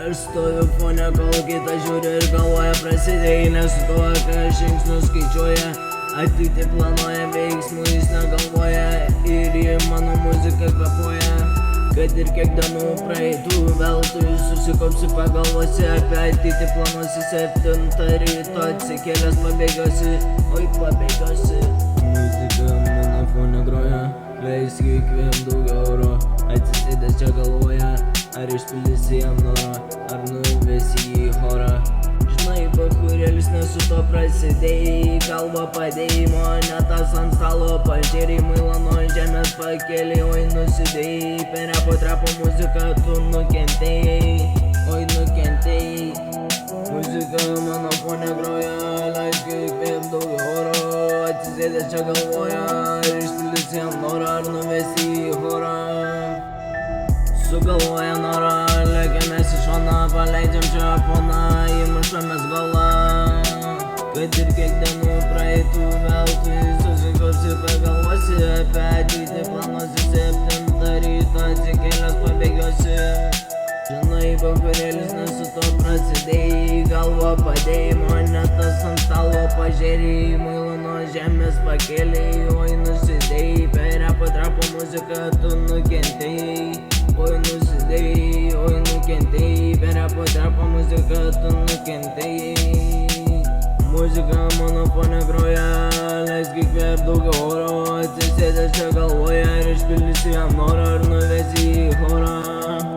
Aš stoviu fone, kol kitas žiūri ir galvoja prasidėjai, nes su tuo, ką žingsnius skaičiuoja, ateitį planuoja, veiksmų jis negalvoja ir į mano muziką kvapuoja. Kad ir kiek dienų praeitų veltui, susikopsi pagalvosi apie ateitį, planuosi 7 ryto, atsikėlęs pabėgiosi, oi pabėgiosi. Muzika mano fone groja, leisk įkvėp daugiau oro, atsisėdęs čia galvoja, ar išpildysi jam norą, ar nuvesi į chorą. Žinai, bachūrėlis, nesu to prasidėjai, galvą padėjai, monetas ant stalo pažiūrėjai, muilą nuo žemės pakėlei, oi nusidėjai, per repo trapo muziką tu nukentėjai, oi nukentėjai. Muzika mano fone groja, leisk įkvėp daugiau oro, atsisėdęs čia galvoja, ar išpildysi jam norą, ar nuvesi į chorą. Sugalvoja norą, lėkiamės į šoną, paleidžiam čia foną, įmušamės golą. Kad ir kiek dienų praeitų veltui, susikopsi pagalvosi apie ateitį, planuosi 7 ryto, atsikėlęs pabėgiosi. Žinai, bachūrėlis, nesu to prasidėjai, galvą padėjai, monetas ant stalo pažiūrėjai, muilą nuo žemės pakėlei, oi nusidėjai, per repo trapo muziką tu nukentėjai. Oi nusidėjai, oi nukentėjai, per repo trapo muziką tu nukentėjai. Muzika mano fone groja, leisk įkvėp daugiau oro, atsisėdęs čia galvoja, ar išpildysi jam norą, ar nuvesi į chorą.